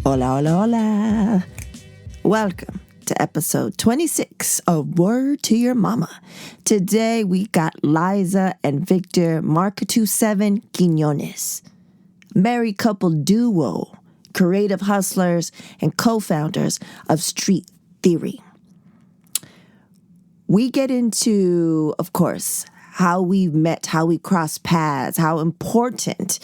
Hola, hola, hola. Welcome to episode 26 of Word to Your Mama. Today we got Liza and Victor Marka27 Quiñonez. Married couple duo, creative hustlers, and co-founders of Street Theory. We get into, of course, how we met, how we crossed paths, how important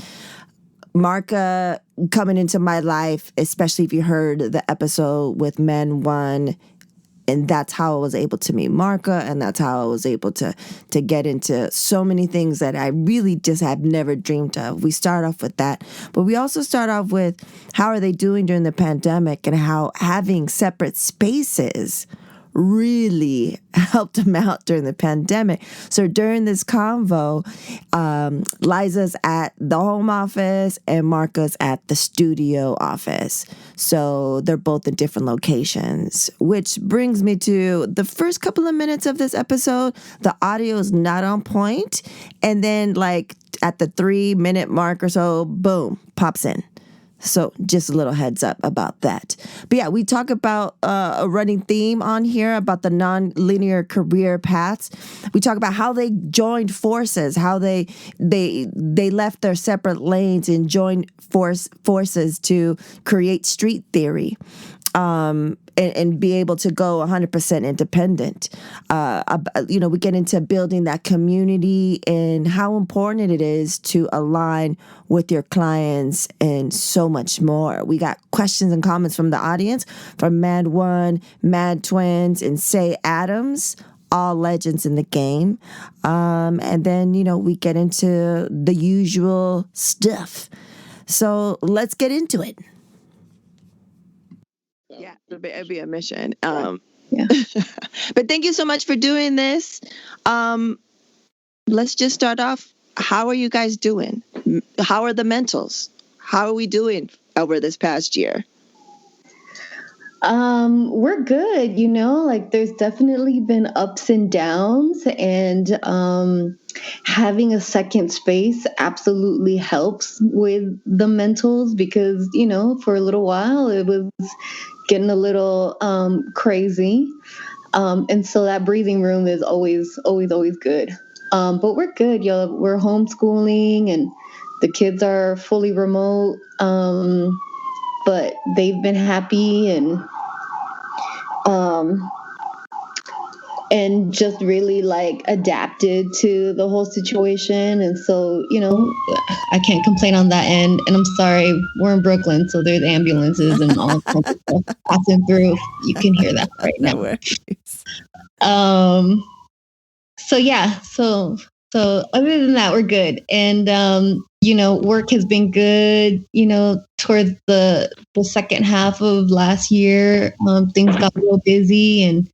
Marka coming into my life, especially if you heard the episode with Men One, and that's how I was able to meet Marka, and that's how I was able to get into so many things that I really just have never dreamed of. We start off with that, but we also start off with how are they doing during the pandemic and how having separate spaces really helped them out during the pandemic. So during this convo, Liza's at the home office and Marka's at the studio office. So they're both in different locations, which brings me to the first couple of minutes of this episode. The audio is not on point. And then like at the 3-minute mark or so, boom, pops in. So just a little heads up about that. But yeah, we talk about a running theme on here about the non-linear career paths. We talk about how they joined forces, how they left their separate lanes and joined forces to create Street Theory. And be able to go 100% independent. We get into building that community and how important it is to align with your clients and so much more. We got questions and comments from the audience from Mad One, Mad Twins, and Say Adams, all legends in the game. And then, we get into the usual stuff. So let's get into it. Yeah, it'd be a mission. Yeah. But thank you so much for doing this. Let's just start off. How are you guys doing? How are the mentals? How are we doing over this past year? We're good, there's definitely been ups and downs, and having a second space absolutely helps with the mentals because, for a little while it was getting a little crazy. And so that breathing room is always good. But we're good, yo. We're homeschooling and the kids are fully remote. But they've been happy and just really adapted to the whole situation. And so, I can't complain on that end. And I'm sorry, we're in Brooklyn, so there's ambulances and all kinds of stuff passing through. You can hear that right now. So yeah, so other than that, we're good. And, work has been good, towards the second half of last year. Things got real busy and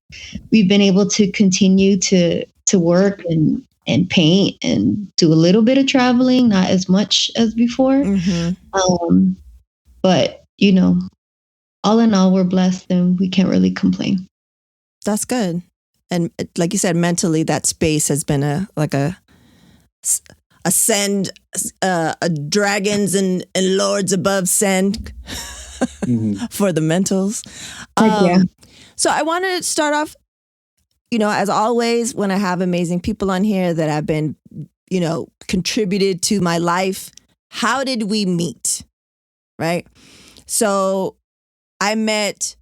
we've been able to continue to work and paint and do a little bit of traveling, not as much as before. Mm-hmm. But, all in all, we're blessed and we can't really complain. That's good. And like you said, mentally, that space has been a send, a dragons and lords above send for the mentals. Yeah. So I want to start off, as always, when I have amazing people on here that have been, contributed to my life. How did we meet? Right? So I met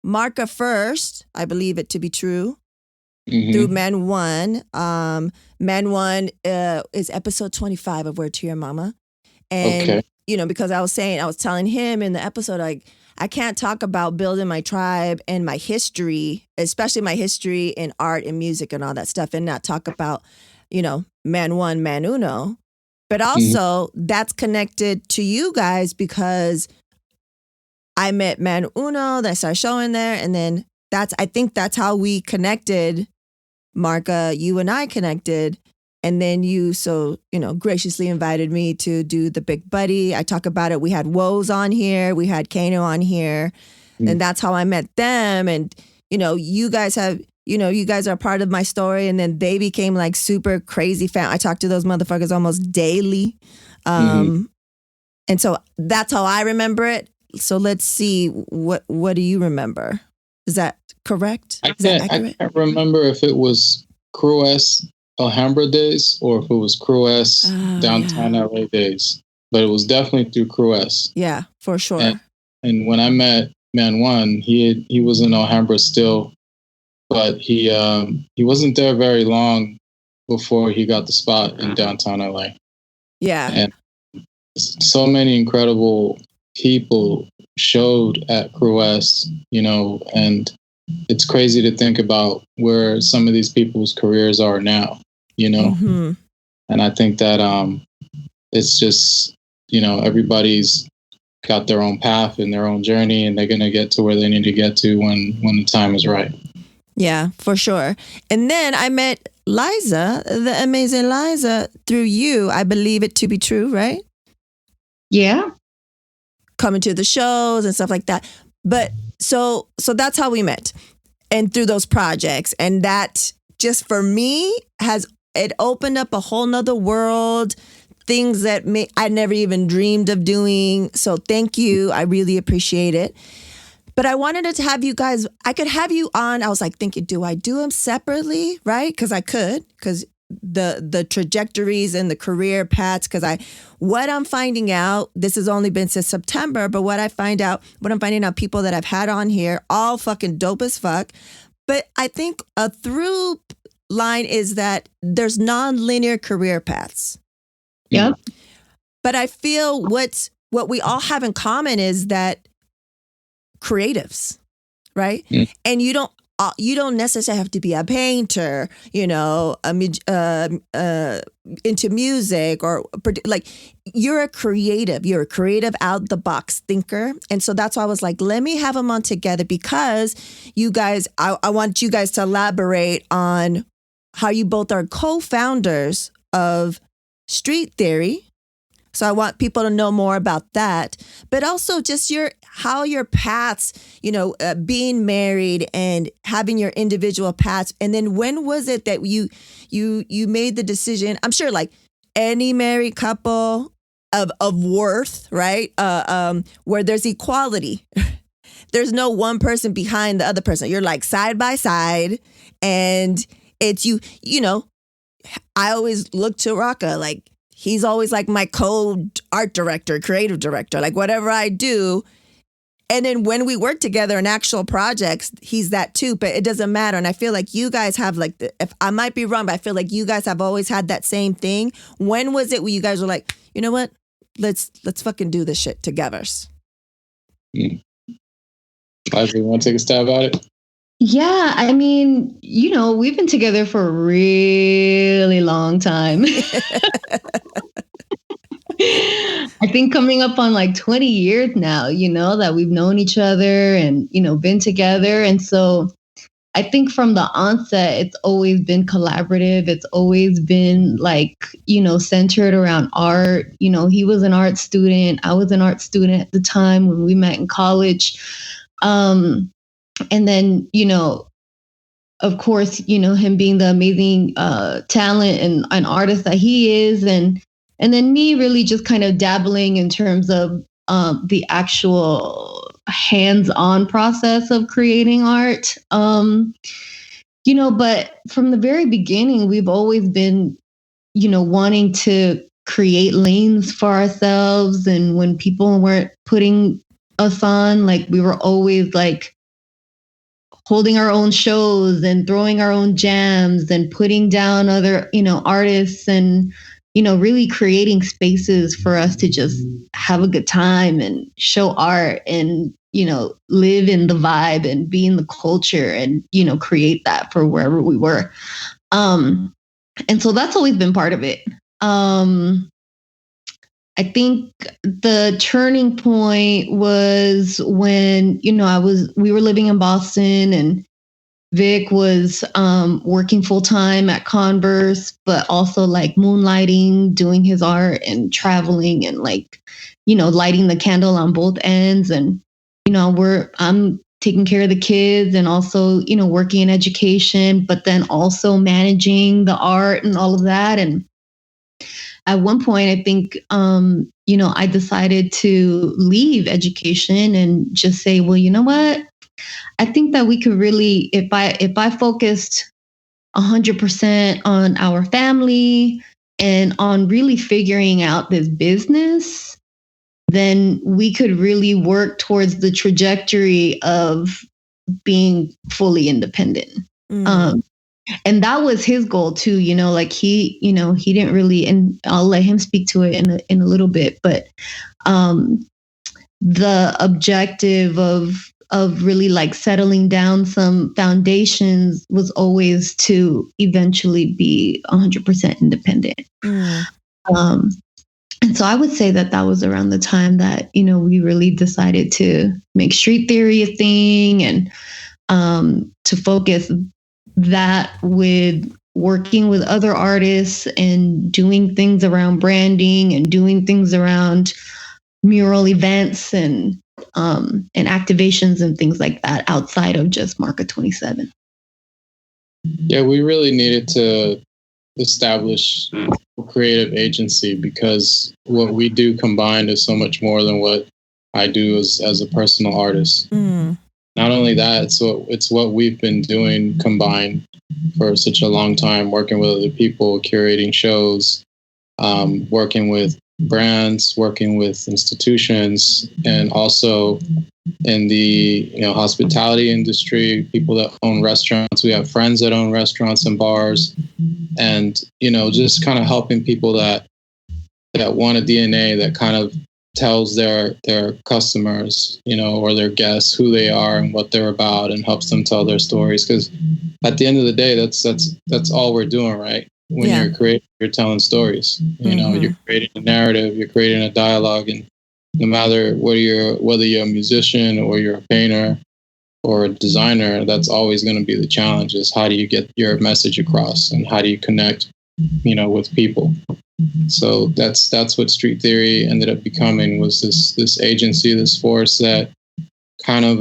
Marka first, I believe it to be true. Mm-hmm. Through Man One. Man One is episode 25 of Word to Your Mama. And, because I was telling him in the episode, I can't talk about building my tribe and my history, especially my history in art and music and all that stuff, and not talk about, Man One, Man Uno. But also that's connected to you guys because I met Man Uno, that I started showing there, and then I think that's how we connected. Marka, you and I connected, and then you graciously invited me to do the Big Buddy. I talk about it. We had Woes on here. We had Kano on here. And that's how I met them. And, you guys are part of my story. And then they became super crazy fan. I talk to those motherfuckers almost daily. And so that's how I remember it. So let's see. What do you remember? Is that correct? I can't remember if it was Crew S Alhambra days or if it was Crew S downtown LA days. But it was definitely through Crew S. Yeah, for sure. And when I met Man One, he was in Alhambra still, but he wasn't there very long before he got the spot in downtown LA. Yeah. And so many incredible people showed at Crew S, and it's crazy to think about where some of these people's careers are now, Mm-hmm. And I think that it's just, everybody's got their own path and their own journey, and they're going to get to where they need to get to when the time is right. Yeah, for sure. And then I met Liza, the amazing Liza, through you. I believe it to be true, right? Yeah. Coming to the shows and stuff like that. But so that's how we met, and through those projects. And that just for me it opened up a whole nother world, things that I never even dreamed of doing. So thank you. I really appreciate it. But I wanted to have you guys, I could have you on. I was like thinking, do I do them separately? Right? Because I could, because the trajectories and the career paths, because what I'm finding out, this has only been since September, but what I'm finding out, people that I've had on here, all fucking dope as fuck. But I think a through line is that there's non-linear career paths. Yep. But I feel what we all have in common is that creatives, right? Mm. And you don't necessarily have to be a painter, into music, or like you're a creative out the box thinker. And so that's why I was like, let me have them on together, because you guys, I want you guys to elaborate on how you both are co-founders of Street Theory. So I want people to know more about that, but also just how your paths, being married and having your individual paths. And then when was it that you made the decision? I'm sure like any married couple of worth, right? Where there's equality. There's no one person behind the other person. You're like side by side, and it's I always look to Raka, like he's always like my co-art director, creative director, like whatever I do. And then when we work together in actual projects, he's that too, but it doesn't matter. And I feel like you guys have like, if I might be wrong, but I feel like you guys have always had that same thing. When was it where you guys were like, you know what? Let's fucking do this shit together. Liza, you want to take a stab at it? Yeah, I mean, we've been together for a really long time. I think coming up on like 20 years now, that we've known each other and, been together. And so I think from the onset, it's always been collaborative. It's always been like, centered around art. He was an art student. I was an art student at the time when we met in college. And then, of course, him being the amazing talent and an artist that he is. And then me really just kind of dabbling in terms of the actual hands-on process of creating art. But from the very beginning, we've always been, wanting to create lanes for ourselves. And when people weren't putting us on, like we were always like, holding our own shows and throwing our own jams and putting down other, artists and, really creating spaces for us to just have a good time and show art and, live in the vibe and be in the culture and, create that for wherever we were. And so that's always been part of it. I think the turning point was when, we were living in Boston and Vic was working full time at Converse, but also like moonlighting, doing his art and traveling and like, lighting the candle on both ends. And, I'm taking care of the kids and also, working in education, but then also managing the art and all of that. And at one point, I think, I decided to leave education and just say, well, you know what? I think that we could really, if I focused 100% on our family and on really figuring out this business, then we could really work towards the trajectory of being fully independent. And that was his goal too, like he didn't really, and I'll let him speak to it in a little bit, but the objective of really like settling down some foundations was always to eventually be 100% independent. And so I would say that was around the time that, we really decided to make street theory a thing, and to focus that with working with other artists and doing things around branding and doing things around mural events and activations and things like that outside of just Marka27. Yeah, we really needed to establish a creative agency, because what we do combined is so much more than what I do as a personal artist. Not only that, it's what we've been doing combined for such a long time, working with other people, curating shows, working with brands, working with institutions, and also in the hospitality industry, people that own restaurants. We have friends that own restaurants and bars, and just kind of helping people that want a DNA that kind of tells their customers, or their guests who they are and what they're about, and helps them tell their stories. Because at the end of the day, that's all we're doing, right? When you're creating, you're telling stories. You're creating a narrative, you're creating a dialogue, and no matter whether you're a musician or you're a painter or a designer, that's always going to be the challenge: is how do you get your message across, and how do you connect, with people. So that's what Street Theory ended up becoming, was this agency, this force that kind of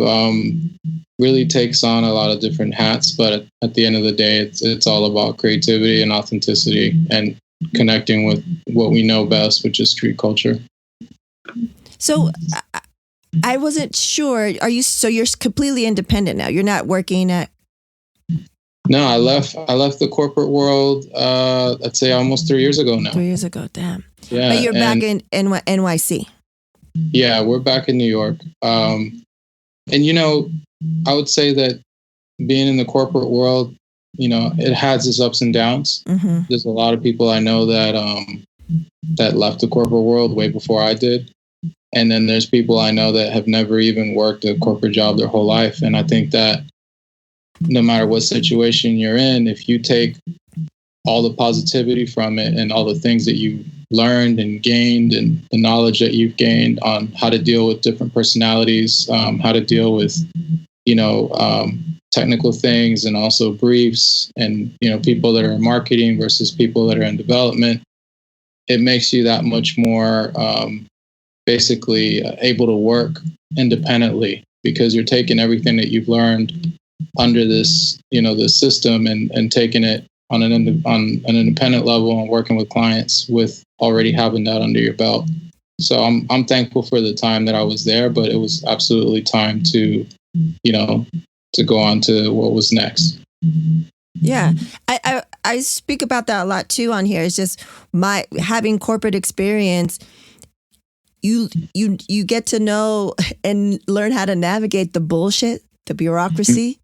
really takes on a lot of different hats. But at the end of the day, it's all about creativity and authenticity and connecting with what we know best, which is street culture. So I wasn't sure. You're completely independent now? You're not working at... No, I left the corporate world, I'd say almost 3 years ago now. 3 years ago, damn. Yeah. But you're back in NYC. Yeah, we're back in New York. And I would say that being in the corporate world, it has its ups and downs. Mm-hmm. There's a lot of people I know that left the corporate world way before I did. And then there's people I know that have never even worked a corporate job their whole life. And I think that no matter what situation you're in, if you take all the positivity from it and all the things that you learned and gained, and the knowledge that you've gained on how to deal with different personalities, how to deal with, technical things, and also briefs, and, people that are in marketing versus people that are in development, it makes you that much more basically able to work independently, because you're taking everything that you've learned under this, this system, and taking it on an independent level, and working with clients with already having that under your belt. So I'm thankful for the time that I was there, but it was absolutely time to, to go on to what was next. Yeah, I speak about that a lot too on here. It's just my having corporate experience. You get to know and learn how to navigate the bullshit, the bureaucracy.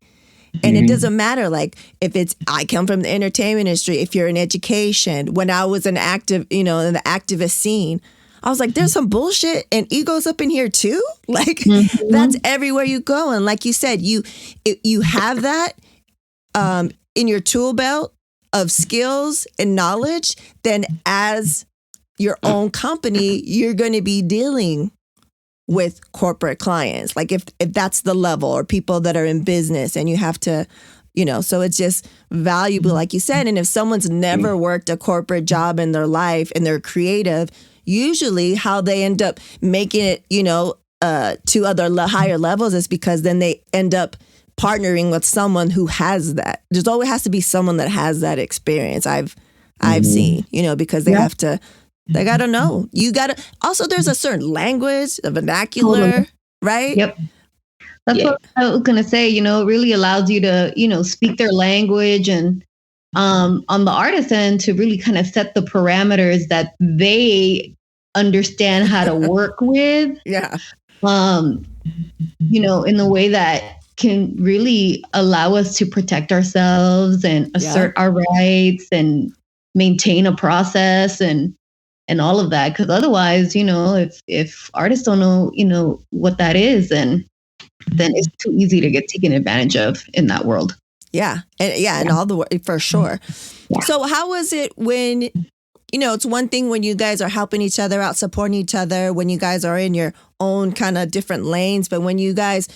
And it doesn't matter, like, if I come from the entertainment industry, if you're in education. When I was an active, in the activist scene, I was like, there's some bullshit and egos up in here too. Like, that's everywhere you go. And like you said, you have that in your tool belt of skills and knowledge. Then as your own company, you're going to be dealing with corporate clients, like if that's the level, or people that are in business, and you have to, so it's just valuable, like you said. And if someone's never worked a corporate job in their life and they're creative, usually how they end up making it, to other higher levels is because then they end up partnering with someone who has that. There's always has to be someone that has that experience. I've seen, because they have to They got to know. You got to, also there's a certain language, a vernacular, right? Yep. That's what I was going to say. You know, it really allows you to, you know, speak their language, and on the artist end to really kind of set the parameters that they understand how to work with. Yeah. You know, in a way that can really allow us to protect ourselves and assert our rights and maintain a process and all of that. Because otherwise, you know, if artists don't know, you know, what that is, then it's too easy to get taken advantage of in that world. Yeah. And all the for sure. Yeah. So how was it when, you know, it's one thing when you guys are helping each other out, supporting each other, when you guys are in your own kind of different lanes, but when you guys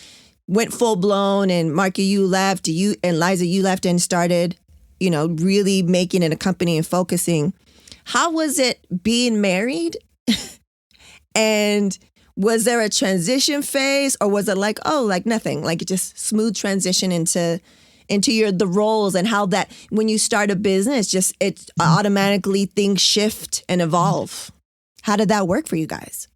went full blown and Marka, you left, and Liza, you left and started, you know, really making it a company and focusing. How was it being married? And was there a transition phase, or was it like, oh, like nothing, like just smooth transition into the roles, and how that when you start a business, just it automatically things shift and evolve? How did that work for you guys?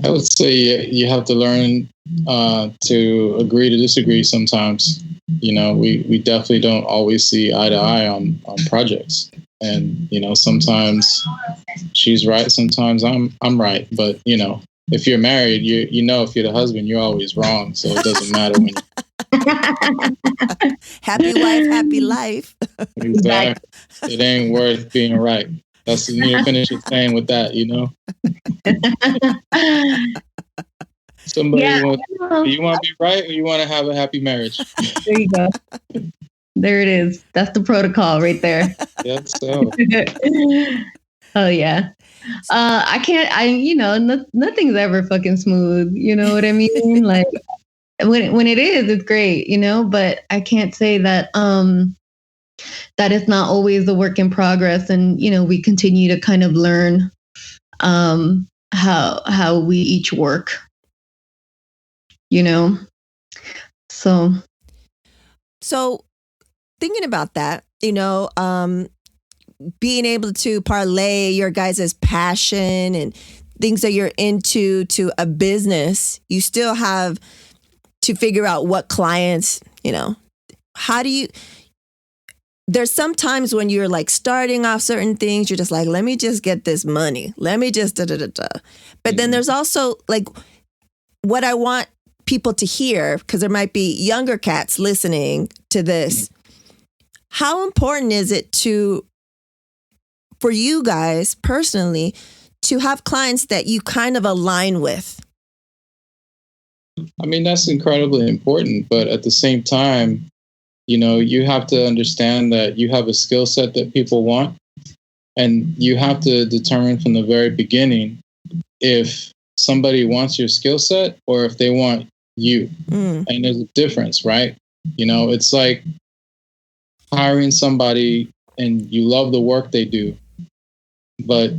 I would say you have to learn to agree to disagree sometimes. You know, we definitely don't always see eye to eye on projects. And, you know, sometimes she's right, sometimes I'm right. But, you know, if you're married, you know, if you're the husband, you're always wrong. So it doesn't matter when happy wife, happy life. Exactly. It ain't worth being right. That's, you need to finish your saying with that, you know? Somebody you want to be right, or you want to have a happy marriage? There you go. There it is. That's the protocol right there. That's so. Oh yeah. You know, nothing's ever fucking smooth. You know what I mean? Like when it is, it's great, you know, but I can't say that, that is not always a work in progress. And, you know, we continue to kind of learn, how we each work, you know? So thinking about that, you know, being able to parlay your guys' passion and things that you're into to a business, you still have to figure out what clients, you know, there's some times when you're like starting off certain things, you're just like, let me just get this money. Let me just But then there's also like what I want people to hear, because there might be younger cats listening to this. How important is it for you guys personally to have clients that you kind of align with? I mean, that's incredibly important. But at the same time, you know, you have to understand that you have a skill set that people want, and you have to determine from the very beginning if somebody wants your skill set or if they want you. And there's a difference, right? You know, it's like hiring somebody and you love the work they do, but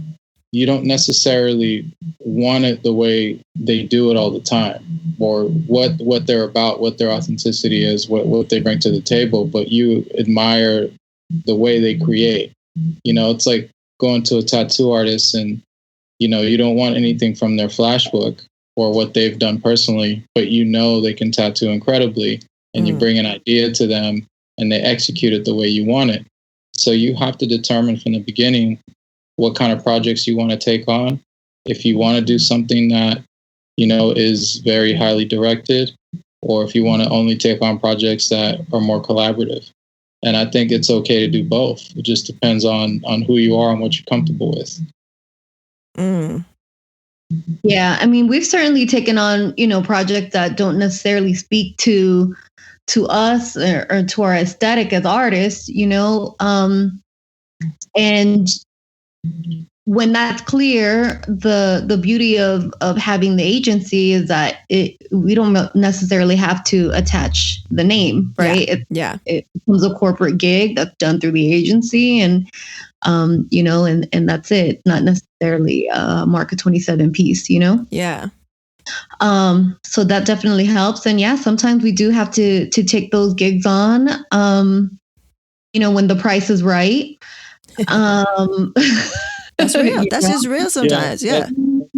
you don't necessarily want it the way they do it all the time, or what they're about, what their authenticity is, what they bring to the table, but you admire the way they create. You know, it's like going to a tattoo artist and, you know, you don't want anything from their flash book or what they've done personally, but you know they can tattoo incredibly, and you bring an idea to them and they execute it the way you want it. So you have to determine from the beginning what kind of projects you want to take on. If you want to do something that, you know, is very highly directed, or if you want to only take on projects that are more collaborative. And I think it's okay to do both. It just depends on who you are and what you're comfortable with. Yeah, I mean, we've certainly taken on, you know, projects that don't necessarily speak to us or to our aesthetic as artists, you know, and when that's clear, the beauty of having the agency is that we don't necessarily have to attach the name, right? It becomes a corporate gig that's done through the agency, and you know, and that's it. Not necessarily a Marka27 piece, you know? Yeah. So that definitely helps. And yeah, sometimes we do have to take those gigs on, you know, when the price is right. That's real. That's just real sometimes. Yeah.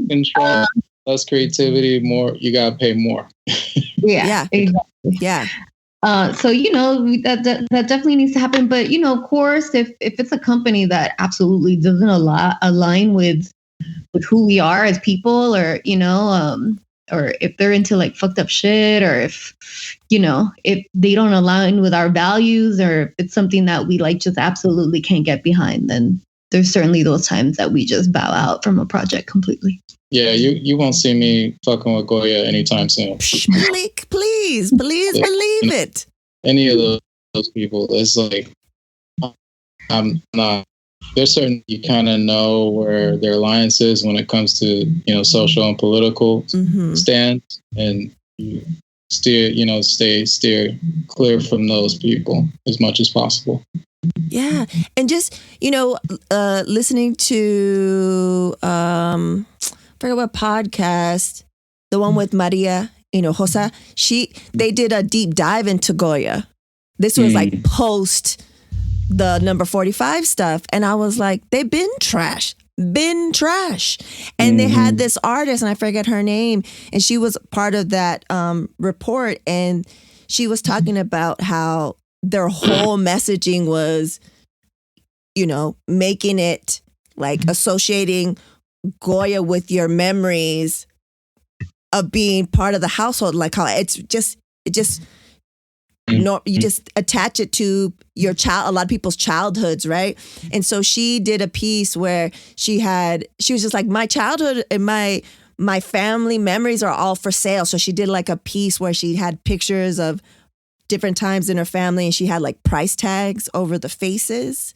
Control, less creativity, more, you got to pay more. Yeah. Exactly. Yeah. So that definitely needs to happen. But of course, if it's a company that absolutely doesn't align with who we are as people, or or if they're into like fucked up shit, or if if they don't align with our values, or if it's something that we like just absolutely can't get behind, then there's certainly those times that we just bow out from a project completely. Yeah, you won't see me fucking with Goya anytime soon. Please believe it. Any of those people, it's like, I'm not. There's certain, you kind of know where their alliance is when it comes to social and political stands, and you steer clear from those people as much as possible. Yeah, and just listening to forget what podcast, the one with Maria Hinojosa. They did a deep dive into Goya. This was like post the number 45 stuff, and I was like, they've been trash. And they had this artist, and I forget her name, and she was part of that report, and she was talking about how their whole messaging was, making it like associating Goya with your memories of being part of the household, like how it just you just attach it to your child, a lot of people's childhoods, right? And so she did a piece where she was just like, my childhood and my family memories are all for sale. So she did like a piece where she had pictures of different times in her family, and she had like price tags over the faces,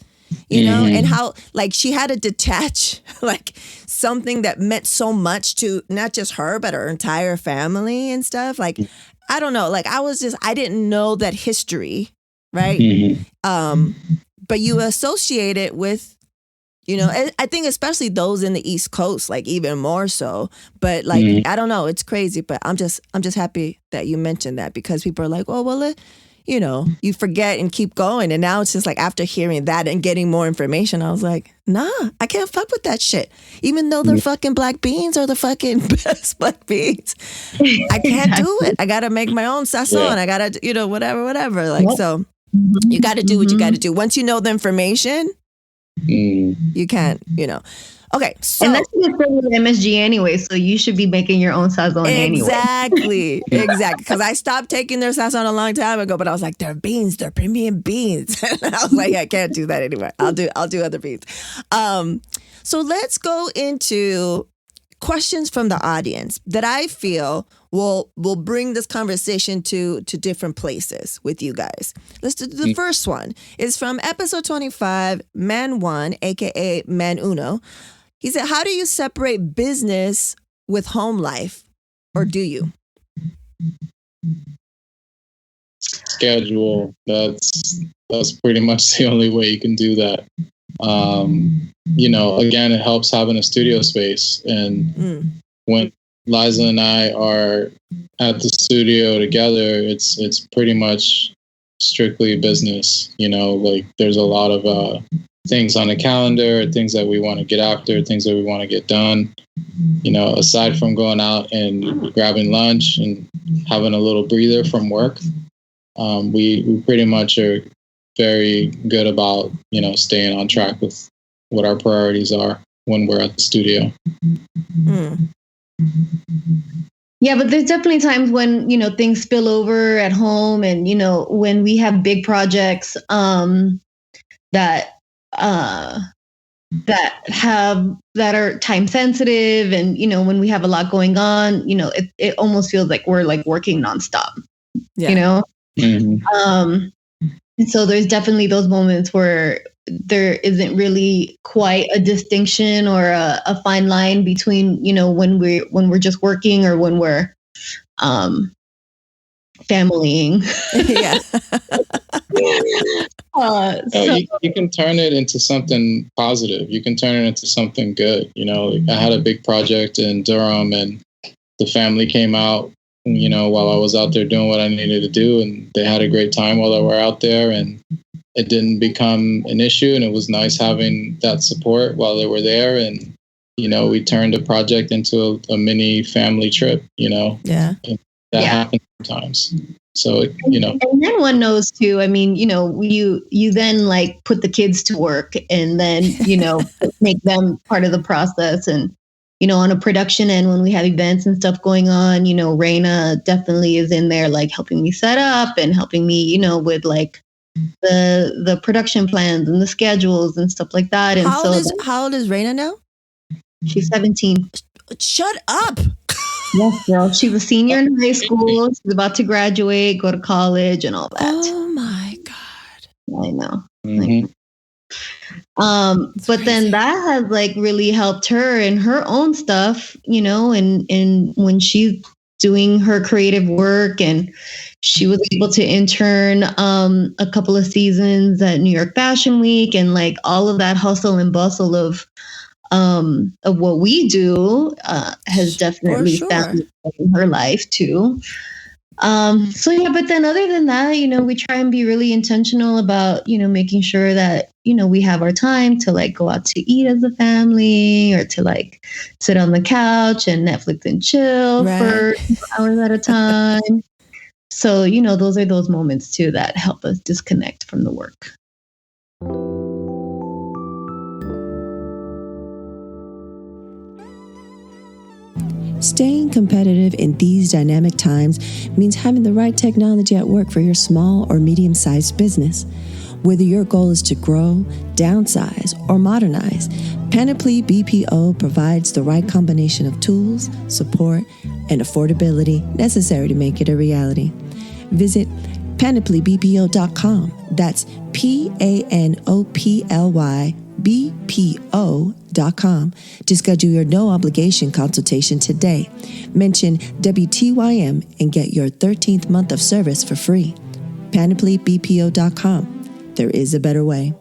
and how like she had to detach like something that meant so much to not just her, but her entire family and stuff. Like, I don't know, like I didn't know that history, right? But you associate it with, I think especially those in the East Coast, like even more so. But like, I don't know, it's crazy. But I'm just happy that you mentioned that, because people are like, oh, well, you forget and keep going. And now it's just like, after hearing that and getting more information, I was like, nah, I can't fuck with that shit. Even though the fucking black beans are the fucking best black beans, I can't do it. I got to make my own sazon. I got to, whatever. Like, so you got to do what you got to do. Once you know the information, you can't, Okay, so and that's just with MSG anyway, so you should be making your own sazon anyway. Exactly. Because I stopped taking their sazon a long time ago, but I was like, they're premium beans. And I was like, I can't do that anymore. I'll do other beans. So let's go into questions from the audience that I feel will bring this conversation to different places with you guys. Let's do the first one. Is from episode 25, Man 1, aka Man Uno. He said, how do you separate business with home life? Or do you? Schedule. That's pretty much the only way you can do that. Again, it helps having a studio space. And when Liza and I are at the studio together, it's pretty much strictly business. Like there's a lot of things on the calendar, things that we want to get after, things that we want to get done. Aside from going out and grabbing lunch and having a little breather from work, we pretty much are very good about, staying on track with what our priorities are when we're at the studio. Yeah, but there's definitely times when, things spill over at home, and, when we have big projects that are time sensitive, and when we have a lot going on, it almost feels like we're like working nonstop. And so there's definitely those moments where there isn't really quite a distinction or a fine line between when we're just working or when we're familying. Yeah. You can turn it into something positive. You can turn it into something good. I had a big project in Durham, and the family came out, while I was out there doing what I needed to do, and they had a great time while they were out there. And it didn't become an issue, and it was nice having that support while they were there. And we turned a project into a mini family trip. Yeah, and that happens sometimes. So and then one knows too. I mean, you then like put the kids to work, and then make them part of the process. And on a production end, when we have events and stuff going on, Reina definitely is in there, like helping me set up and helping me, with like the production plans and the schedules and stuff like that. And how old is Reina now? She's 17. Shut up. Yes, girl. She was senior in high school. She's about to graduate, go to college, and all that. Oh my God. I know. Mm-hmm. But then that has like really helped her in her own stuff, and when she's doing her creative work, and she was able to intern a couple of seasons at New York Fashion Week, and like all of that hustle and bustle of what we do has definitely found in her life too. So yeah, but then other than that, we try and be really intentional about, making sure that, we have our time to like go out to eat as a family, or to like sit on the couch and Netflix and chill for hours at a time. So, those are those moments too that help us disconnect from the work. Staying competitive in these dynamic times means having the right technology at work for your small or medium-sized business. Whether your goal is to grow, downsize, or modernize, Panoply BPO provides the right combination of tools, support, and affordability necessary to make it a reality. Visit panoplybpo.com. That's PANOPLYBPO.com to schedule your no-obligation consultation today. Mention WTYM and get your 13th month of service for free. PanoplyBPO.com. There is a better way.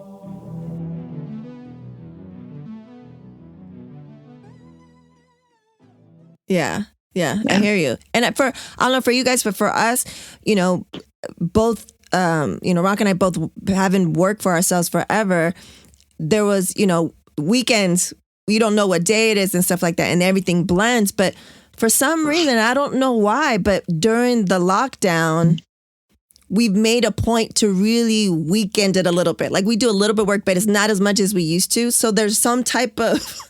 Yeah, I hear you. And I don't know for you guys, but for us, both, Rock and I both having worked for ourselves forever, there was, weekends, you don't know what day it is and stuff like that, and everything blends. But for some reason, I don't know why, but during the lockdown, we've made a point to really weekend it a little bit. Like we do a little bit of work, but it's not as much as we used to. So there's some type of,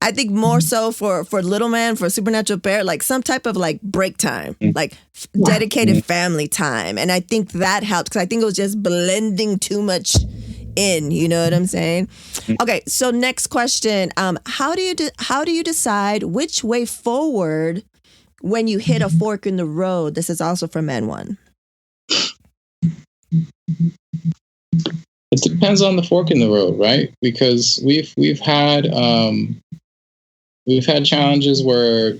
I think more so for Little Man, for Supernatural Bear, like some type of like break time, like dedicated family time. And I think that helped because I think it was just blending too much in, you know what I'm saying? Okay, so next question. How do you decide which way forward when you hit a fork in the road? This is also from N1. It depends on the fork in the road, right? Because we've had challenges where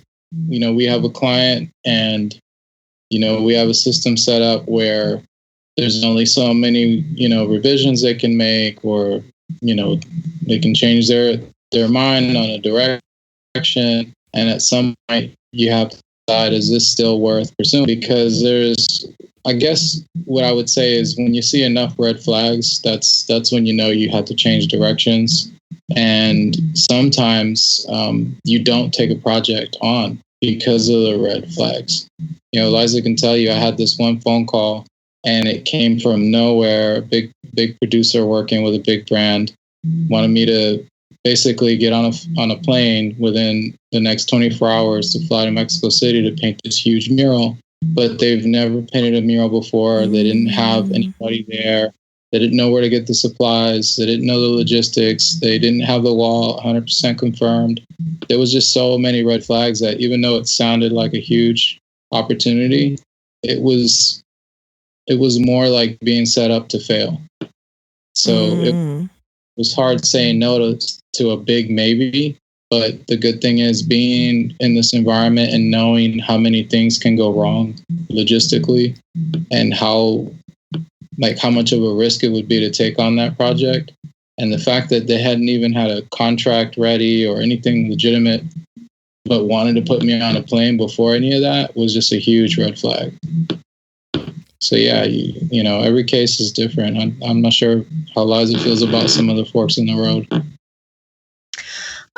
we have a client and we have a system set up where there's only so many revisions they can make, or they can change their mind on a direction, and at some point you have to decide, is this still worth pursuing? Because I guess what I would say is when you see enough red flags, that's when you have to change directions. And sometimes you don't take a project on because of the red flags. Liza can tell you, I had this one phone call and it came from nowhere. Big producer working with a big brand wanted me to basically get on a plane within the next 24 hours to fly to Mexico City to paint this huge mural. But they've never painted a mural before. They didn't have anybody there. They didn't know where to get the supplies. They didn't know the logistics. They didn't have the wall 100% confirmed. There was just so many red flags that even though it sounded like a huge opportunity, it was more like being set up to fail. So it was hard saying no to a big maybe. But the good thing is being in this environment and knowing how many things can go wrong logistically and how much of a risk it would be to take on that project. And the fact that they hadn't even had a contract ready or anything legitimate, but wanted to put me on a plane before any of that was just a huge red flag. So yeah, you know, every case is different. I'm not sure how Liza feels about some of the forks in the road.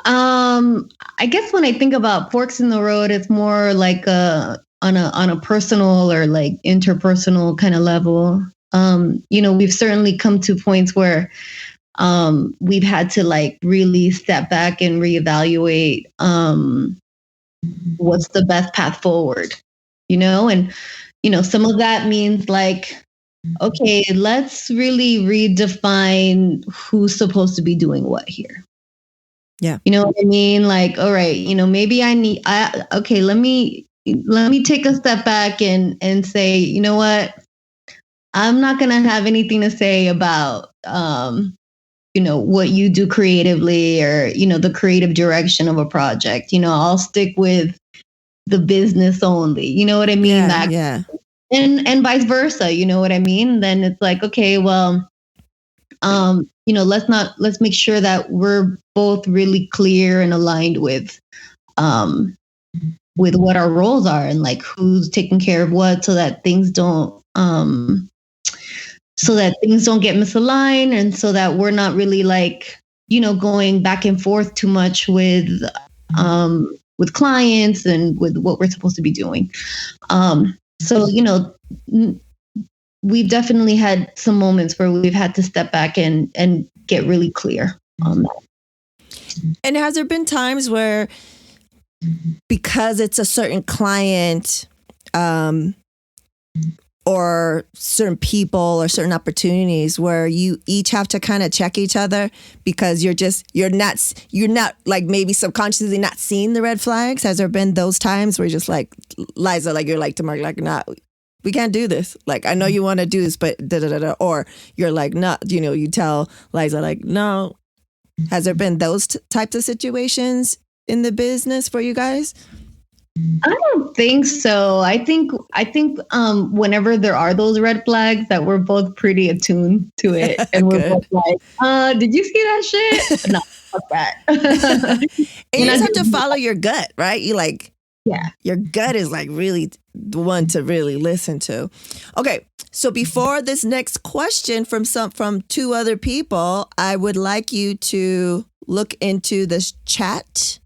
I guess when I think about forks in the road, it's more like on a personal or like interpersonal kind of level. You know, we've certainly come to points where we've had to like really step back and reevaluate what's the best path forward, you know, and you know, some of that means like, okay, let's really redefine who's supposed to be doing what here. Yeah. You know what I mean? Like, all right, you know, maybe okay, let me take a step back and say, you know what? I'm not going to have anything to say about, you know, what you do creatively or, you know, the creative direction of a project. You know, I'll stick with the business only. You know what I mean? Yeah. And vice versa. You know what I mean? Then it's like, okay, well, you know, let's make sure that we're both really clear and aligned with what our roles are and like who's taking care of what so that things don't get misaligned and so that we're not really like, you know, going back and forth too much with clients and with what we're supposed to be doing. So, you know, we've definitely had some moments where we've had to step back and get really clear on that. And has there been times where, because it's a certain client, or certain people or certain opportunities where you each have to kind of check each other because you're not like maybe subconsciously not seeing the red flags? Has there been those times where you're just like, Liza, like you're like to Mark, like, nah, we can't do this. Like, I know you want to do this, but or you're like, no, you know, you tell Liza like, no. Has there been those types of situations in the business for you guys? I don't think so. I think whenever there are those red flags, that we're both pretty attuned to it, and we're both like, "Did you see that shit? No, fuck that." And you just have to follow your gut, right? You like, yeah, your gut is like really the one to really listen to. Okay, so before this next question from two other people, I would like you to look into this chat.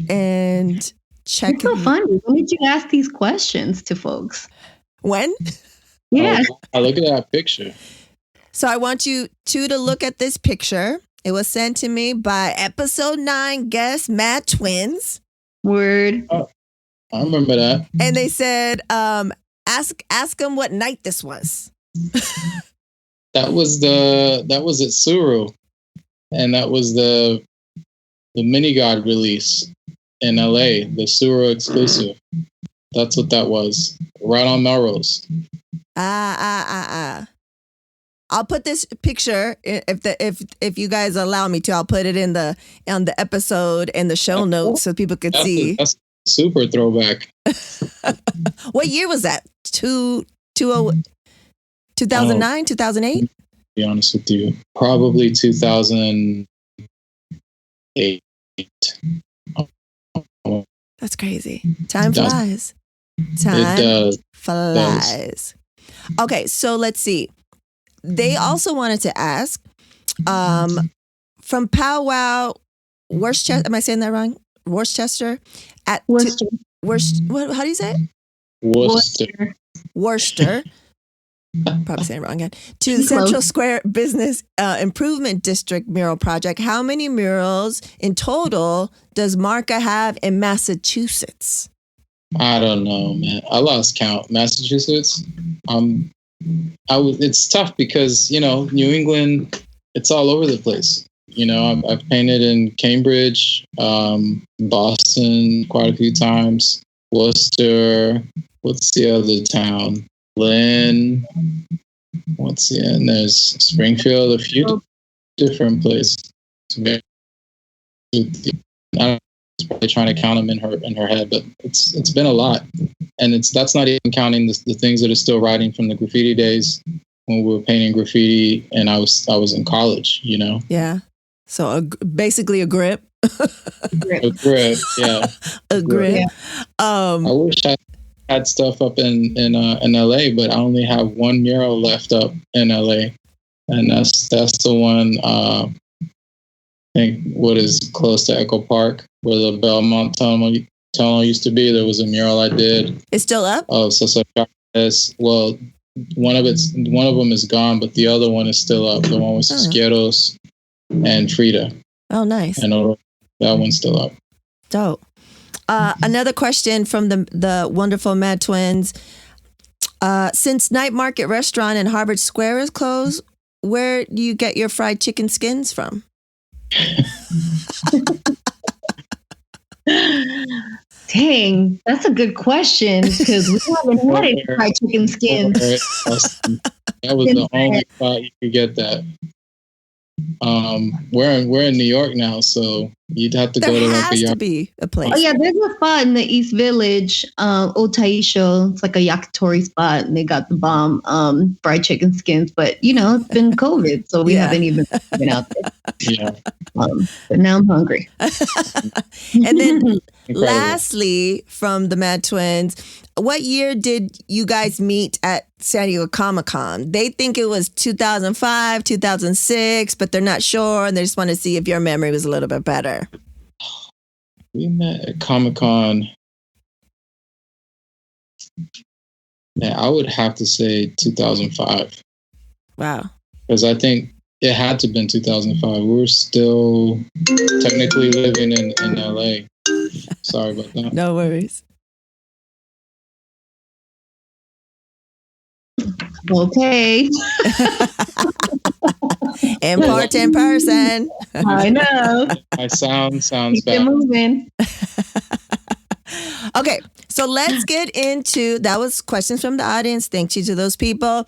And check. It's so funny. When did you ask these questions to folks? When? Yeah. I look at that picture. So I want you two to look at this picture. It was sent to me by episode 9 guest Mad Twins. Word. Oh, I remember that. And they said, ask them what night this was. That was at Suru, and that was the Mini God release in LA, the Sura exclusive. That's what that was. Right on Melrose. I'll put this picture if you guys allow me to. I'll put it on the episode and the show notes so people could see. That's super throwback. What year was that? 2009, 2008? To be honest with you, probably 2008. That's crazy. Time flies. Time flies. Okay, so let's see. They also wanted to ask, from Powwow, Worcester. Am I saying that wrong? Worcester. Worcester. What? How do you say it? Worcester. Probably saying it wrong again. To the Central Square Business Improvement District mural project. How many murals in total does Marka have in Massachusetts? I don't know, man. I lost count. Massachusetts. It's tough because, you know, New England, it's all over the place. You know, I've painted in Cambridge, Boston quite a few times, Worcester. What's the other town? Lynn. And there's Springfield, a few different places. I'm probably trying to count them in her head, but it's been a lot, and that's not even counting the things that are still writing from the graffiti days when we were painting graffiti, and I was in college. You know. Yeah. So basically a grip. A grip, yeah. A grip. Yeah. I wish I had stuff up in LA, but I only have one mural left up in LA, and that's the one. I think what is close to Echo Park, where the Belmont Tunnel used to be. There was a mural I did. It's still up? Oh, so well, one of them is gone, but the other one is still up. The one with Sisquieros and Frida. Oh, nice. And that one's still up. Dope. Another question from the wonderful Mad Twins. Since Night Market Restaurant in Harvard Square is closed, where do you get your fried chicken skins from? Dang, that's a good question because we haven't had any fried chicken skins. That was the only spot you could get that. We're in New York now, so you'd have to go to like to be a place. Oh yeah, there's a spot in the East Village, Otaisho. It's like a yakitori spot, and they got the bomb fried chicken skins. But it's been COVID, so we haven't even been out there. Yeah. But now I'm hungry. And then lastly, from the Mad Twins, what year did you guys meet at San Diego Comic-Con? They think it was 2005, 2006, but they're not sure, and they just want to see if your memory was a little bit better. We met at Comic-Con. Yeah, I would have to say 2005. Wow. Because I think it had to have been 2005. We were still technically living in LA. Sorry about that. No worries. Okay. In part, in person. I know. My sounds Keep bad. it moving. Okay, so let's get into, that was questions from the audience. Thank you to those people.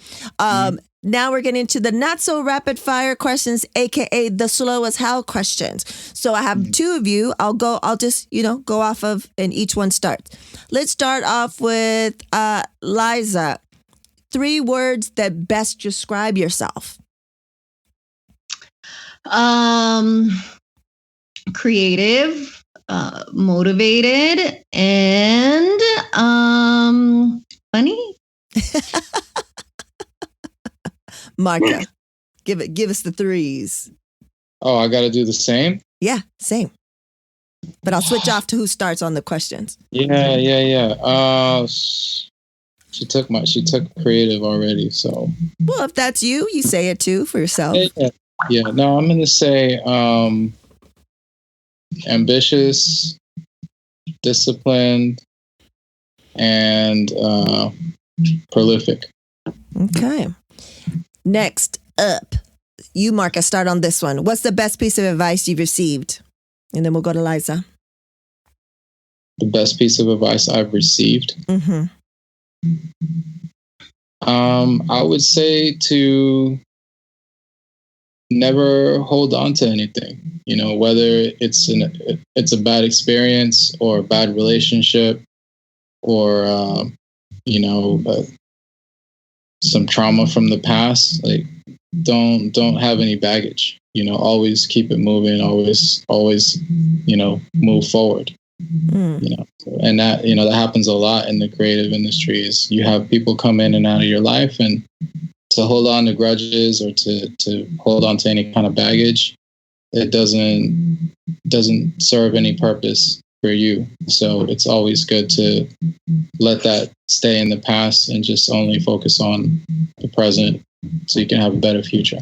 Now we're getting into the not so rapid fire questions, aka the slow as hell questions. So I have two of you. I'll just go off of, and each one starts. Let's start off with Liza. 3 words that best describe yourself. Creative, motivated, and funny. Marka, give us the 3s. Oh, I got to do the same? Yeah, same. But I'll switch off to who starts on the questions. Yeah. She took creative already, so. Well, if that's you say it too for yourself. Yeah. No, I'm going to say ambitious, disciplined, and prolific. Okay. Next up, you, Marka, start on this one. What's the best piece of advice you've received? And then we'll go to Liza. The best piece of advice I've received? Mm-hmm. I would say to never hold on to anything, whether it's a bad experience or a bad relationship or, some trauma from the past. Like, don't have any baggage, always keep it moving, always, move forward. And that that happens a lot in the creative industry. Is you have people come in and out of your life, and to hold on to grudges or to hold on to any kind of baggage, it doesn't serve any purpose for you. So it's always good to let that stay in the past and just only focus on the present so you can have a better future.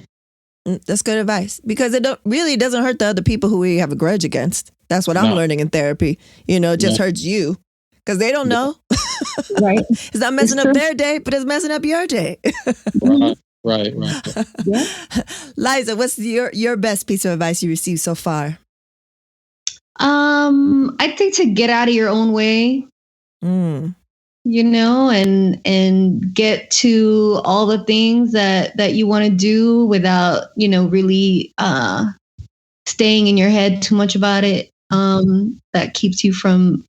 That's good advice, because it doesn't hurt the other people who we have a grudge against. That's what I'm learning in therapy. It just hurts you because they don't know. Right. It's not messing up their day, but it's messing up your day. Right. Yeah. Liza, what's your best piece of advice you received so far? I think to get out of your own way. And get to all the things that you want to do without, really staying in your head too much about it. That keeps you from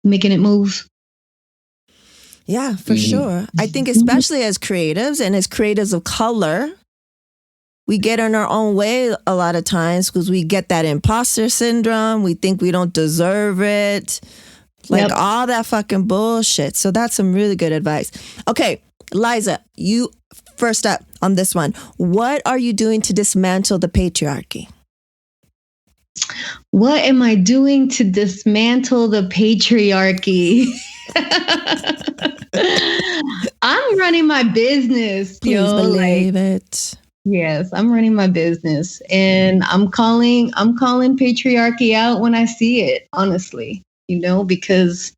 making it move. Yeah, for sure. I think especially as creatives and as creatives of color, we get in our own way a lot of times because we get that imposter syndrome. We think we don't deserve it. Like all that fucking bullshit. So that's some really good advice. Okay, Liza, you first up on this one. What are you doing to dismantle the patriarchy? What am I doing to dismantle the patriarchy? I'm running my business. Please believe it. Yes, I'm running my business, and I'm calling patriarchy out when I see it, honestly, because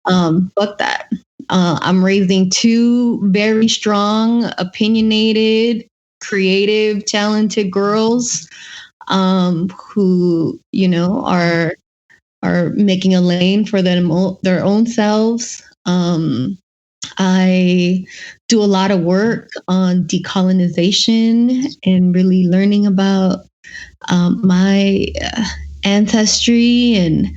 fuck that. I'm raising two very strong, opinionated, creative, talented girls who, are making a lane for their own selves. I do a lot of work on decolonization and really learning about my ancestry and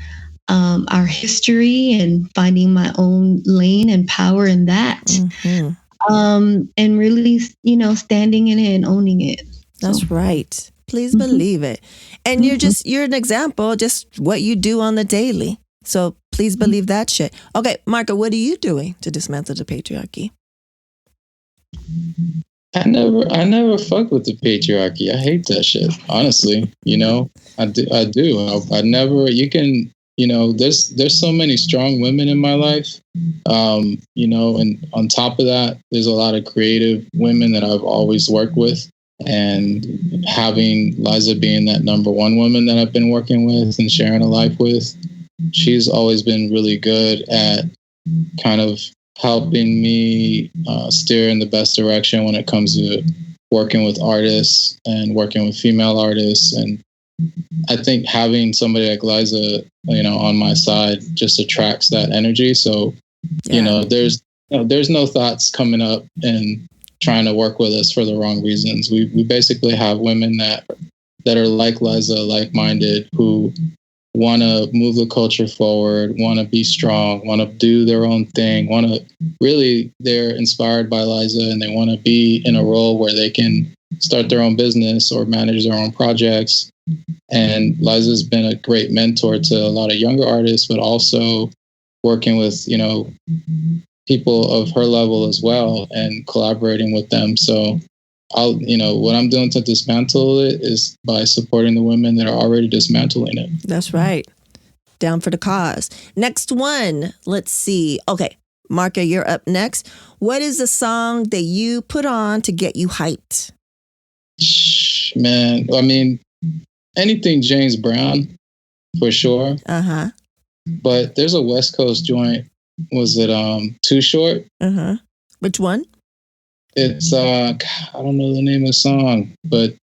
our history and finding my own lane and power in that. Mm-hmm. And really, standing in it and owning it. That's right. Please believe it. And you're an example, just what you do on the daily. So please believe that shit. Okay, Marka, what are you doing to dismantle the patriarchy? I never fucked with the patriarchy. I hate that shit. Honestly, I do. I never. You can. There's so many strong women in my life. And on top of that, there's a lot of creative women that I've always worked with. And having Liza being that number one woman that I've been working with and sharing a life with, she's always been really good at kind of helping me steer in the best direction when it comes to working with artists and working with female artists. And I think having somebody like Liza, on my side just attracts that energy. So, there's no thoughts coming up and trying to work with us for the wrong reasons. We basically have women that are like Liza, like-minded, who want to move the culture forward, want to be strong, want to do their own thing, they're inspired by Liza and they want to be in a role where they can start their own business or manage their own projects. And Liza's been a great mentor to a lot of younger artists, but also working with, people of her level as well and collaborating with them. So what I'm doing to dismantle it is by supporting the women that are already dismantling it. That's right. Down for the cause. Next one. Let's see. Okay. Marka, you're up next. What is the song that you put on to get you hyped? Man, I mean, anything James Brown, for sure. Uh-huh. But there's a West Coast joint. Was it Too Short? Uh-huh. Which one? It's I don't know the name of the song, but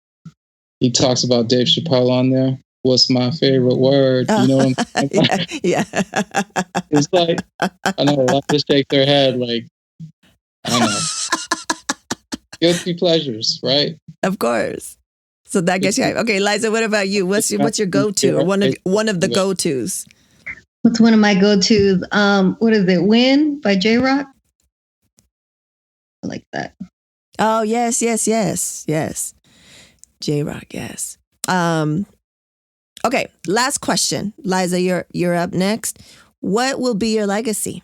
he talks about Dave Chappelle on there. What's my favorite word? You know what I'm saying? Yeah. It's like, I know a lot just shake their head like, I don't know. Guilty pleasures, right? Of course. So that gets you hyped. Okay, Liza, what about you? What's your go-to or one of the go-tos? What's one of my go-tos? What is it? Win by J-Rock. I like that. Oh, yes. J-Rock, yes. Okay, last question. Liza, you're up next. What will be your legacy?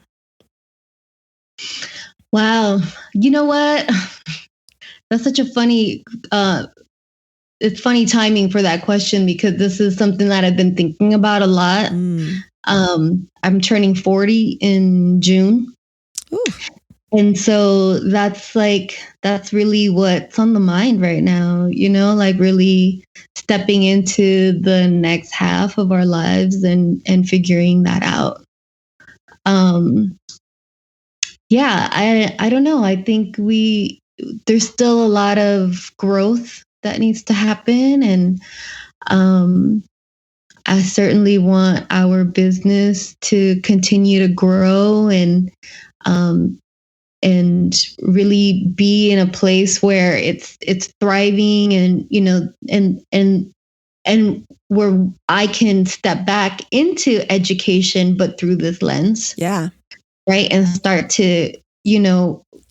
Wow. You know what? That's such a funny it's funny timing for that question because this is something that I've been thinking about a lot. I'm turning 40 in June. Ooh. And so that's really what's on the mind right now, like really stepping into the next half of our lives and figuring that out. I don't know. I think there's still a lot of growth that needs to happen. And I certainly want our business to continue to grow and really be in a place where it's thriving and, and where I can step back into education, but through this lens. Yeah. Right. And start to,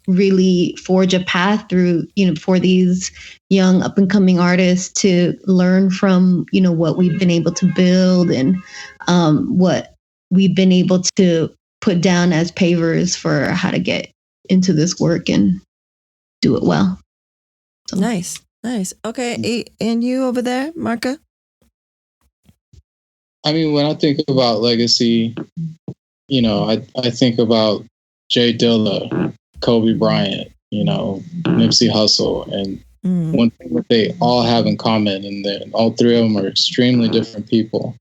really forge a path through, for these young up and coming artists to learn from, what we've been able to build and what we've been able to put down as pavers for how to get into this work and do it well. So. Nice. Okay. And you over there, Marka? I mean, when I think about legacy, I think about Jay Dilla, Kobe Bryant, Nipsey Hussle. And one thing that they all have in common, and that all three of them are extremely different people,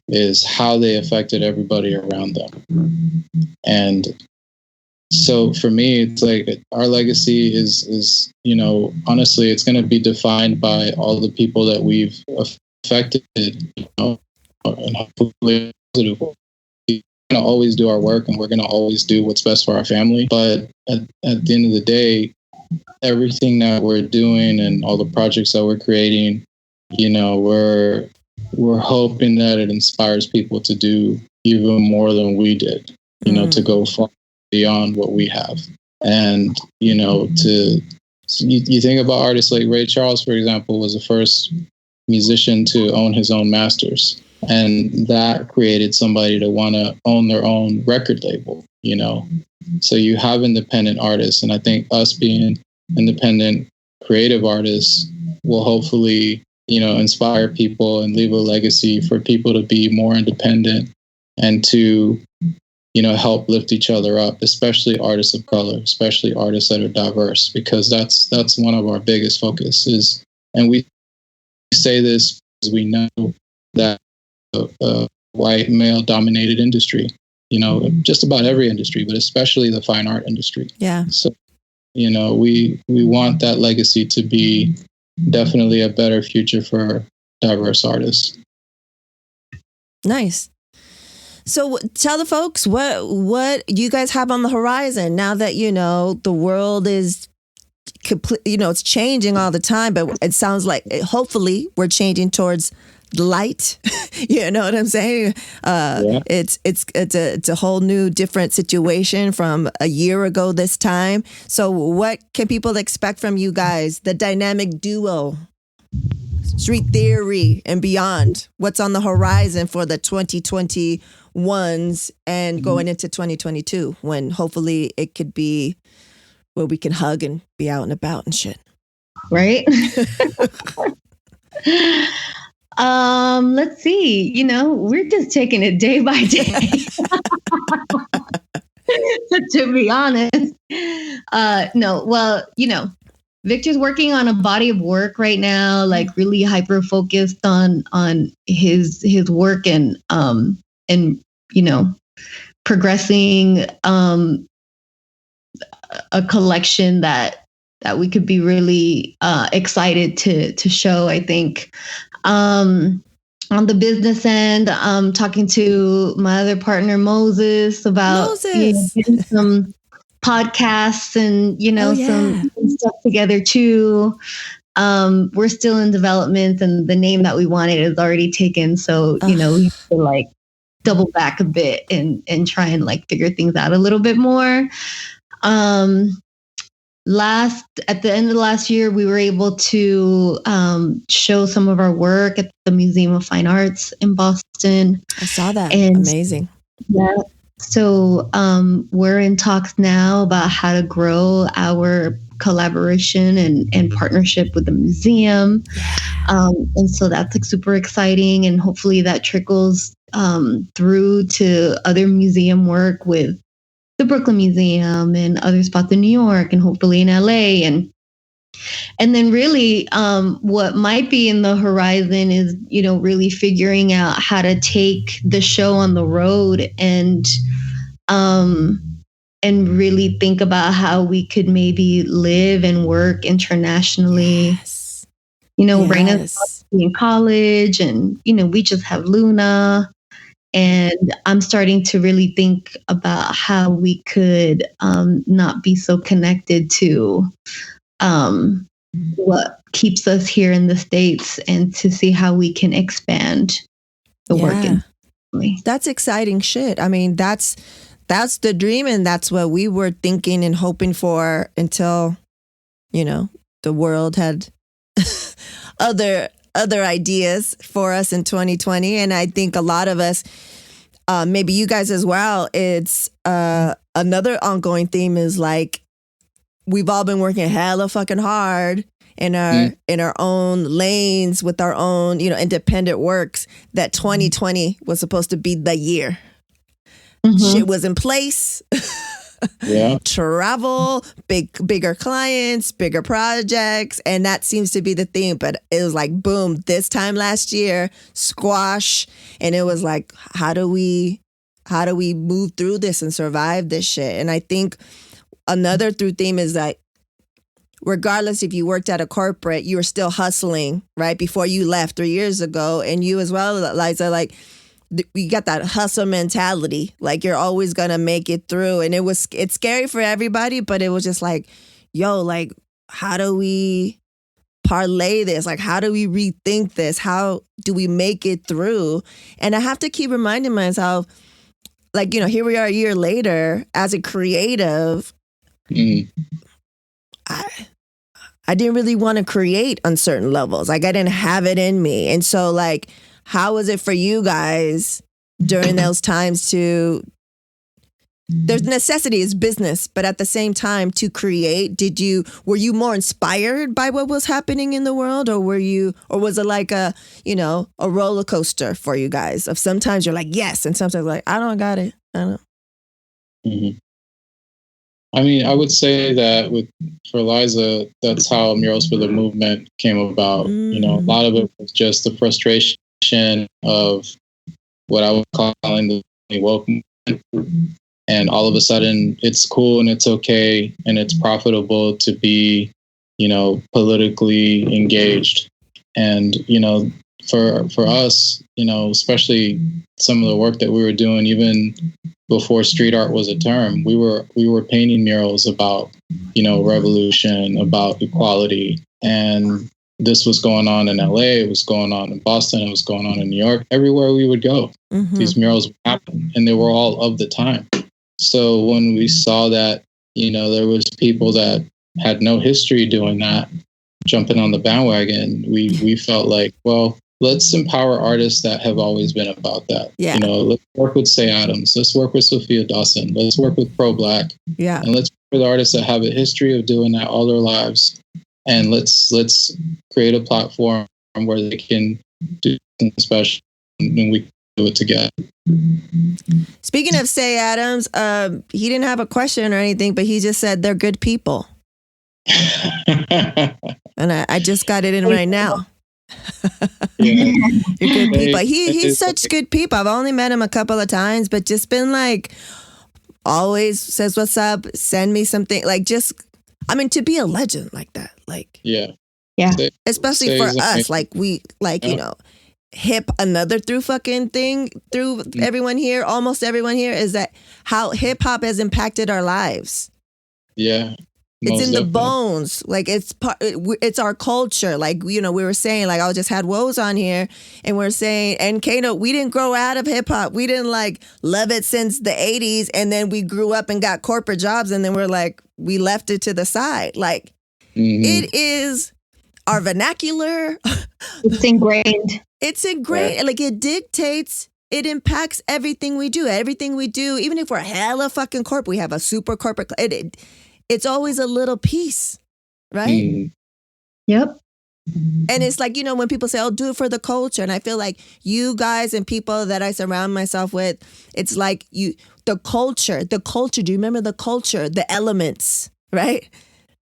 is how they affected everybody around them. And so for me, it's like our legacy is honestly, it's going to be defined by all the people that we've affected, and hopefully positive. We're going to always do our work, and we're going to always do what's best for our family. But at the end of the day, everything that we're doing and all the projects that we're creating, we're hoping that it inspires people to do even more than we did, to go far beyond what we have. And, you think about artists like Ray Charles, for example, was the first musician to own his own masters. And that created somebody to want to own their own record label, So you have independent artists. And I think us being independent creative artists will hopefully, inspire people and leave a legacy for people to be more independent and to, help lift each other up, especially artists of color, especially artists that are diverse, because that's one of our biggest focuses. And we say this because we know that a white male dominated industry, just about every industry, but especially the fine art industry. Yeah. So, we want that legacy to be definitely a better future for diverse artists. Nice. So tell the folks what you guys have on the horizon now that, the world is complete, it's changing all the time, but it sounds like hopefully we're changing towards light. You know what I'm saying? Yeah. It's a whole new different situation from a year ago this time. So what can people expect from you guys? The dynamic duo, Street Theory and beyond. What's on the horizon for the 2021s and going into 2022 when hopefully it could be where we can hug and be out and about and shit. Right? Let's see. We're just taking it day by day. To be honest. No, well, Victor's working on a body of work right now, like really hyper focused on his work and progressing a collection that we could be really excited to show, I think. On the business end, I'm talking to my other partner, Moses, about getting some podcasts and, some stuff together too. We're still in development and the name that we wanted is already taken. So, we have to double back a bit and try and figure things out a little bit more. At the end of last year, we were able to show some of our work at the Museum of Fine Arts in Boston. I saw that. Amazing. Yeah. So we're in talks now about how to grow our collaboration and partnership with the museum. And so that's super exciting. And hopefully that trickles through to other museum work with the Brooklyn Museum and other spots in New York and hopefully in LA. And then really what might be in the horizon is, really figuring out how to take the show on the road and really think about how we could maybe live and work internationally. Yes. Raina's in college and, we just have Luna. And I'm starting to really think about how we could not be so connected to what keeps us here in the States and to see how we can expand the work. That's exciting shit. I mean, that's that's the dream, and that's what we were thinking and hoping for until, you know, the world had other ideas for us in 2020. And I think a lot of us, maybe you guys as well, it's another ongoing theme is like we've all been working hella fucking hard in our own lanes with our own, you know, independent works, that 2020 was supposed to be the year. Shit was in place. Yeah. Travel, bigger clients, bigger projects, and that seems to be the theme. But it was like, boom, this time last year, squash, and it was like, how do we move through this and survive this shit? And I think another through theme is that regardless if you worked at a corporate, you were still hustling, right? Before you left 3 years ago, and you as well, Liza, like, we got that hustle mentality, like you're always gonna make it through. And it's scary for everybody, but it was just like, yo, like, how do we parlay this? Like, how do we rethink this? How do we make it through? And I have to keep reminding myself, like, you know, here we are a year later as a creative. I didn't really want to create on certain levels. Like, I didn't have it in me. And so, like, how was it for you guys during those times to, there's necessity is business, but at the same time to create, were you more inspired by what was happening in the world, or was it like a roller coaster for you guys of sometimes you're like, yes, and sometimes like, I don't got it. I don't know. Mm-hmm. I mean, I would say that for Liza, that's how Murals for the Movement came about. You know, a lot of it was just the frustration of what I was calling the woke movement. And all of a sudden it's cool and it's okay and it's profitable to be, you know, politically engaged. And, you know, for us, you know, especially some of the work that we were doing, even before street art was a term, we were painting murals about, you know, revolution, about equality. And this was going on in LA, it was going on in Boston, it was going on in New York. Everywhere we would go, these murals would happen, and they were all of the time. So when we saw that, you know, there was people that had no history doing that, jumping on the bandwagon, we felt like, well, let's empower artists that have always been about that. Yeah. You know, let's work with Say Adams, let's work with Sophia Dawson, let's work with Pro Black. Yeah. And let's work with artists that have a history of doing that all their lives. And let's create a platform where they can do something special, and we can do it together. Speaking of Say Adams, he didn't have a question or anything, but he just said they're good people. And I just got it in right now. You're good people. He's such good people. I've only met him a couple of times, but just been like, always says what's up, send me something, like, just, I mean, to be a legend like that, like, yeah, especially for us, like, we, like, you know, hip, another through fucking thing through everyone here, almost everyone here, is that how hip hop has impacted our lives. Yeah. It's in the bones. Like, it's our culture. Like, you know, we were saying, like, I just had Woes on here, and we're saying, and Kano, we didn't grow out of hip hop. We didn't like love it since the 80s. And then we grew up and got corporate jobs. And then we're like, we left it to the side. Like, it is our vernacular. It's ingrained. It's ingrained. Yeah. Like, it dictates, it impacts everything we do. Everything we do, even if we're hella fucking corporate, we have a super corporate, it's always a little piece, right? Yep. And it's like, you know, when people say, oh, do it for the culture. And I feel like you guys and people that I surround myself with, it's like the culture, do you remember the culture, the elements, right?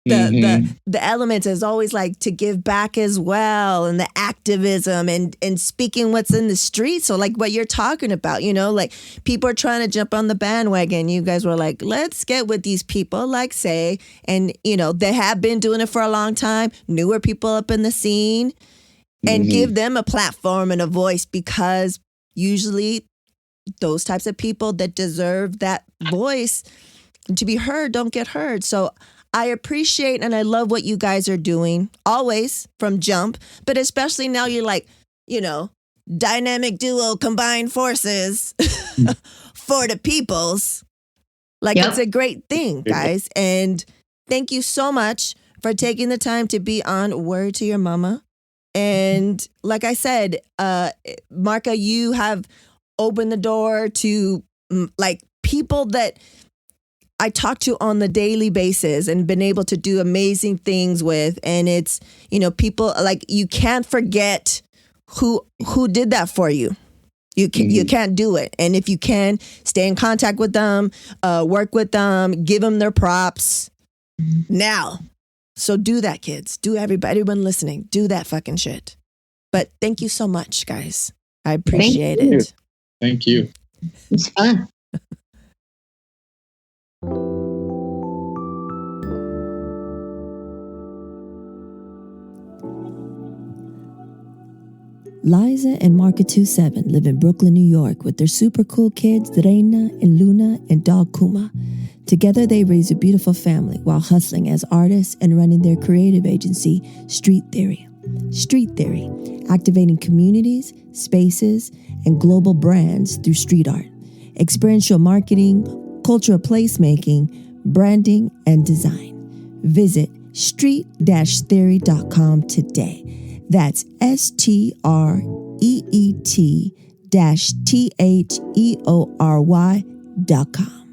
The elements is always like to give back as well, and the activism and speaking what's in the street. So like what you're talking about, you know, like people are trying to jump on the bandwagon. You guys were like, let's get with these people, like Say, and you know, they have been doing it for a long time, newer people up in the scene, and give them a platform and a voice, because usually those types of people that deserve that voice to be heard don't get heard. So I appreciate and I love what you guys are doing, always, from jump, but especially now you're like, you know, dynamic duo, combined forces for the peoples. Like, Yep. it's a great thing, guys. And thank you so much for taking the time to be on Word to Your Mama. And like I said, Marka, you have opened the door to like people that I talk to on the daily basis and been able to do amazing things with. And it's, people like, you can't forget who did that for you. You can't do it. And if you can, stay in contact with them, work with them, give them their props now. So do that, kids. Do everyone listening. Do that fucking shit. But thank you so much, guys. I appreciate it. Thank you. It's fun. Liza and Marka27 live in Brooklyn, New York with their super cool kids, Reina and Luna and dog Kuma. Together, they raise a beautiful family while hustling as artists and running their creative agency, Street Theory. Street Theory, activating communities, spaces, and global brands through street art, experiential marketing, cultural placemaking, branding, and design. Visit street-theory.com today. That's street-theory.com.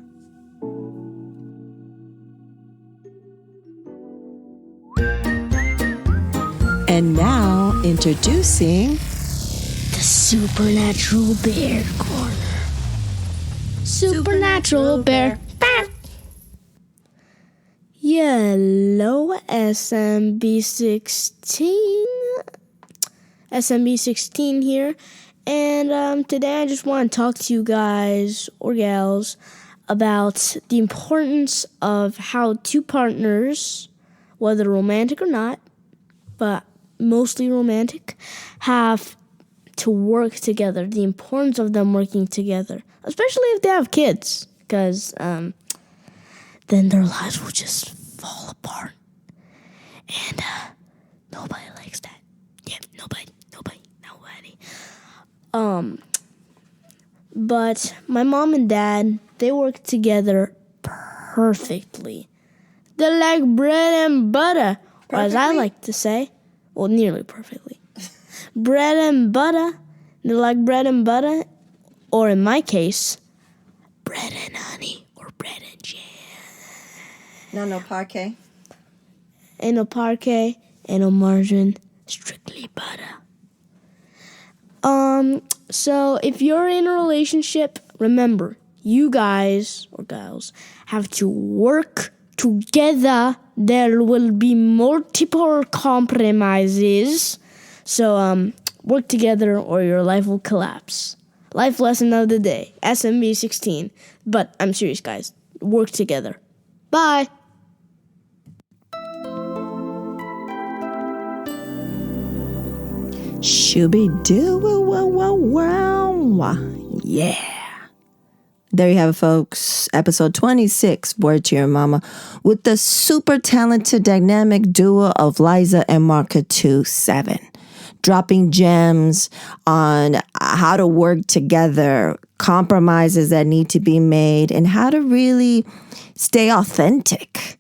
And now, introducing the Supernatural Bear Corner. Supernatural Bear. Hello, SMB16. SMB16 here. And today I just want to talk to you guys or gals about the importance of how two partners, whether romantic or not, but mostly romantic, have to work together. The importance of them working together, especially if they have kids, because then their lives will just fall apart. And nobody likes that. Yeah, nobody. But my mom and dad, they work together perfectly. They're like bread and butter, or as I like to say, well, nearly perfectly. Bread and butter. They're like bread and butter, or in my case, bread and honey, or bread and jam. No parquet. Ain't no parquet, ain't no margarine, strictly butter. So if you're in a relationship, remember, you guys or gals have to work together. There will be multiple compromises. So, work together or your life will collapse. Life lesson of the day, SMB 16. But I'm serious, guys. Work together. Bye. Shooby-doo-wow-wow-wow. Yeah. There you have it, folks. Episode 26, Word to Your Mama, with the super talented dynamic duo of Liza and Marka27. Dropping gems on how to work together, compromises that need to be made, and how to really stay authentic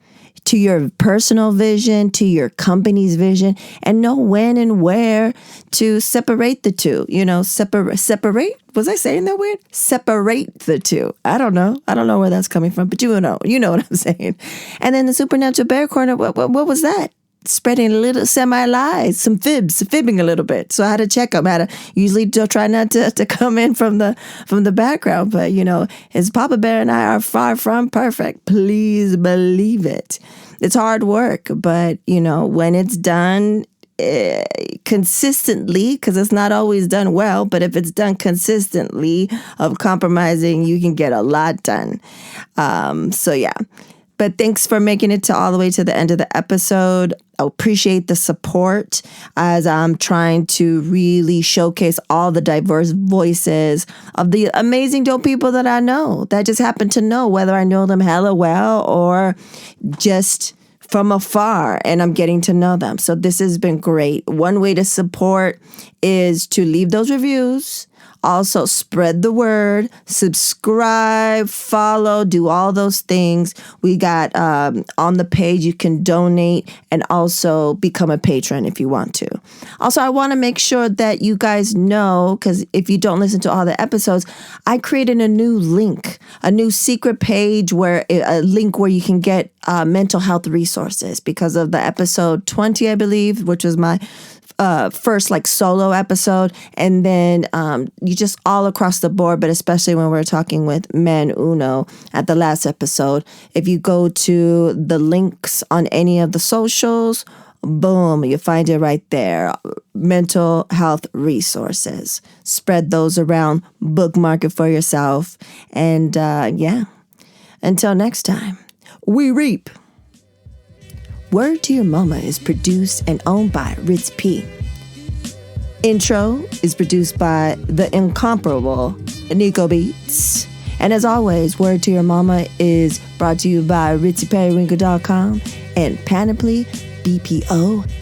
to your personal vision, to your company's vision, and know when and where to separate the two. Separate? Was I saying that weird? Separate the two. I don't know where that's coming from, but you know what I'm saying. And then the Supernatural Bear Corner, what was that? Spreading a little semi-lies, some fibbing a little bit. So I had to check them. I had to usually try not to come in from the background. But, his Papa Bear and I are far from perfect. Please believe it. It's hard work. But, when it's done consistently, because it's not always done well, but if it's done consistently of compromising, you can get a lot done. So, yeah. But thanks for making it all the way to the end of the episode. I appreciate the support as I'm trying to really showcase all the diverse voices of the amazing dope people that I know, that just happen to know, whether I know them hella well or just from afar, and I'm getting to know them. So this has been great. One way to support is to leave those reviews Also, spread the word, subscribe, follow, do all those things. We got on the page, you can donate and also become a patron if you want to. Also, I want to make sure that you guys know, because if you don't listen to all the episodes, I created a new link, a new secret page a link where you can get mental health resources because of the episode 20, I believe, which was my first solo episode, and then you just all across the board, but especially when we're talking with Men Uno at the last episode. If you go to the links on any of the socials, boom, you find it right there. Mental health resources. Spread those around, bookmark it for yourself, and until next time, we reap. Word to Your Mama is produced and owned by Ritz P. Intro is produced by the incomparable Nico Beats. And as always, Word to Your Mama is brought to you by RitzyPeriwinkle.com and Panoply BPO